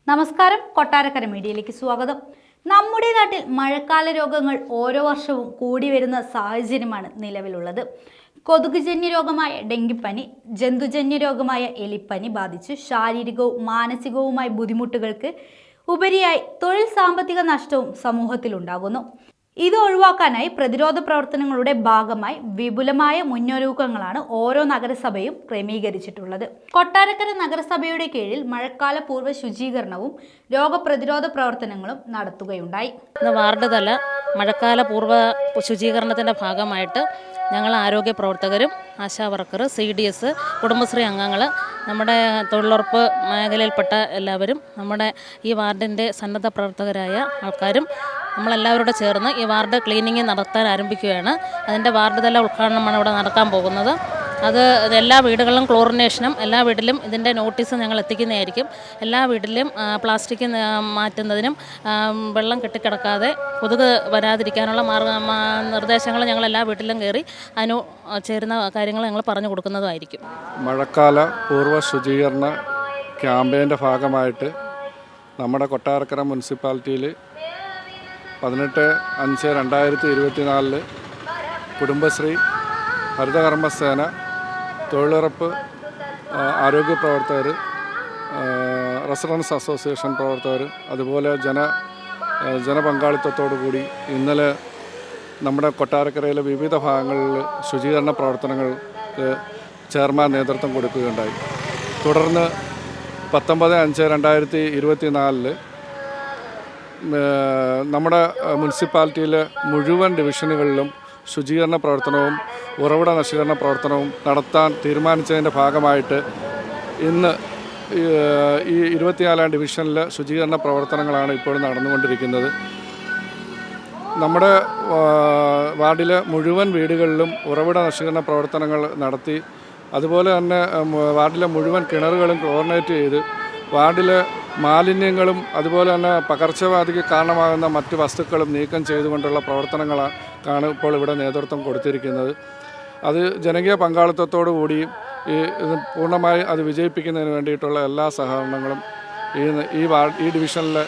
നമസ്കാരം, കൊട്ടാരക്കര മീഡിയയിലേക്ക് സ്വാഗതം. നമ്മുടെ നാട്ടിൽ മഴക്കാല രോഗങ്ങൾ ഓരോ വർഷവും കൂടി വരുന്ന സാഹചര്യമാണ് നിലവിലുള്ളത്. കൊതുകുജന്യ രോഗമായ ഡെങ്കിപ്പനി, ജന്തുജന്യ രോഗമായ എലിപ്പനി ബാധിച്ച് ശാരീരികവും മാനസികവുമായ ബുദ്ധിമുട്ടുകൾക്ക് ഉപരിയായി തൊഴിൽ സാമ്പത്തിക നഷ്ടവും സമൂഹത്തിലുണ്ടാകുന്നു. ഇത് ഒഴിവാക്കാനായി പ്രതിരോധ പ്രവർത്തനങ്ങളുടെ ഭാഗമായി വിപുലമായ മുന്നൊരുക്കങ്ങളാണ് ഓരോ നഗരസഭയും ക്രമീകരിച്ചിട്ടുള്ളത്. കൊട്ടാരക്കര നഗരസഭയുടെ കീഴിൽ മഴക്കാല പൂർവ്വ ശുചീകരണവും രോഗപ്രതിരോധ പ്രവർത്തനങ്ങളും നടത്തുകയുണ്ടായി. വാർഡ് തല മഴക്കാല പൂർവ്വ ശുചീകരണത്തിൻ്റെ ഭാഗമായിട്ട് ഞങ്ങൾ ആരോഗ്യ പ്രവർത്തകരും ആശാ വർക്കർ, CDS, കുടുംബശ്രീ അംഗങ്ങൾ, നമ്മുടെ തൊഴിലുറപ്പ് മേഖലയിൽപ്പെട്ട എല്ലാവരും, നമ്മുടെ ഈ വാർഡിൻ്റെ സന്നദ്ധ പ്രവർത്തകരായ ആൾക്കാരും നമ്മളെല്ലാവരോടും ചേർന്ന് ഈ വാർഡ് ക്ലീനിങ് നടത്താൻ ആരംഭിക്കുകയാണ്. അതിൻ്റെ വാർഡ് തല ഉദ്ഘാടനമാണ് ഇവിടെ നടക്കാൻ പോകുന്നത്. അത് എല്ലാ വീടുകളിലും ക്ലോറിനേഷനും, എല്ലാ വീട്ടിലും ഇതിൻ്റെ നോട്ടീസ് ഞങ്ങൾ എത്തിക്കുന്നതായിരിക്കും. എല്ലാ വീട്ടിലും പ്ലാസ്റ്റിക് മാറ്റുന്നതിനും വെള്ളം കെട്ടിക്കിടക്കാതെ കൊതുക് വരാതിരിക്കാനുള്ള നിർദ്ദേശങ്ങൾ ഞങ്ങൾ എല്ലാ വീട്ടിലും കയറി അതിന് ചേരുന്ന കാര്യങ്ങൾ ഞങ്ങൾ പറഞ്ഞു കൊടുക്കുന്നതുമായിരിക്കും. മഴക്കാല പൂർവ്വ ശുചീകരണ ക്യാമ്പയിൻ്റെ ഭാഗമായിട്ട് നമ്മുടെ കൊട്ടാരക്കര മുനിസിപ്പാലിറ്റിയിൽ 18/5/2024 കുടുംബശ്രീ, ഹരിതകർമ്മസേന, തൊഴിലുറപ്പ്, ആരോഗ്യ പ്രവർത്തകർ, റെസിഡൻസ് അസോസിയേഷൻ പ്രവർത്തകർ, അതുപോലെ ജനപങ്കാളിത്തത്തോടു കൂടി ഇന്നലെ നമ്മുടെ കൊട്ടാരക്കരയിലെ വിവിധ ഭാഗങ്ങളിൽ ശുചീകരണ പ്രവർത്തനങ്ങൾക്ക് ചെയർമാൻ നേതൃത്വം കൊടുക്കുകയുണ്ടായി. തുടർന്ന് 19/5/2024 നമ്മുടെ മുനിസിപ്പാലിറ്റിയിലെ മുഴുവൻ ഡിവിഷനുകളിലും ശുചീകരണ പ്രവർത്തനവും ഉറവിട നശീകരണ പ്രവർത്തനവും നടത്താൻ തീരുമാനിച്ചതിൻ്റെ ഭാഗമായിട്ട് ഇന്ന് ഈ 24-ാം ഡിവിഷനിലെ ശുചീകരണ പ്രവർത്തനങ്ങളാണ് ഇപ്പോൾ നടന്നുകൊണ്ടിരിക്കുന്നത്. നമ്മുടെ വാർഡിലെ മുഴുവൻ വീടുകളിലും ഉറവിട നശീകരണ പ്രവർത്തനങ്ങൾ നടത്തി, അതുപോലെ തന്നെ വാർഡിലെ മുഴുവൻ കിണറുകളും ക്ലോറിനേറ്റ് ചെയ്ത് വാർഡിലെ മാലിന്യങ്ങളും അതുപോലെ തന്നെ പകർച്ചവ്യാധിക്ക് കാരണമാകുന്ന മറ്റ് വസ്തുക്കളും നീക്കം ചെയ്തുകൊണ്ടുള്ള പ്രവർത്തനങ്ങളാണ് ഇപ്പോൾ ഇവിടെ നേതൃത്വം കൊടുത്തിരിക്കുന്നത്. അത് ജനകീയ പങ്കാളിത്തത്തോടു കൂടിയും പൂർണ്ണമായി അത് വിജയിപ്പിക്കുന്നതിന് വേണ്ടിയിട്ടുള്ള എല്ലാ സഹകരണങ്ങളും ഈ ഡിവിഷനിലെ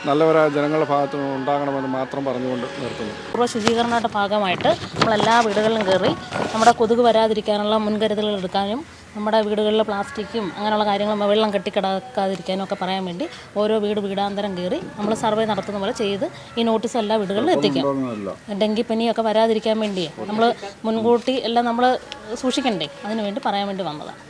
നല്ലവരായ ജനങ്ങളുടെ ഭാഗത്തു നിന്ന് ഉണ്ടാകണമെന്ന് മാത്രം പറഞ്ഞുകൊണ്ട് നിർത്തുന്നു. പൂർവ്വ ശുചീകരണയുടെ ഭാഗമായിട്ട് നമ്മളെല്ലാ വീടുകളിലും കയറി നമ്മുടെ കൊതുക് വരാതിരിക്കാനുള്ള മുൻകരുതലുകൾ എടുക്കാനും, നമ്മുടെ വീടുകളിൽ പ്ലാസ്റ്റിക്കും അങ്ങനെയുള്ള കാര്യങ്ങൾ വെള്ളം കെട്ടിക്കിടക്കാതിരിക്കാനും ഒക്കെ പറയാൻ വേണ്ടി ഓരോ വീടാന്തരം കയറി നമ്മൾ സർവേ നടത്തുന്ന പോലെ ചെയ്ത് ഈ നോട്ടീസ് എല്ലാ വീടുകളിലും എത്തിക്കാം. ഡെങ്കിപ്പനിയൊക്കെ വരാതിരിക്കാൻ വേണ്ടിയേ നമ്മൾ മുൻകൂട്ടി എല്ലാം നമ്മൾ സൂക്ഷിക്കണ്ടേ, അതിനു വേണ്ടി പറയാൻ വേണ്ടി വന്നതാണ്.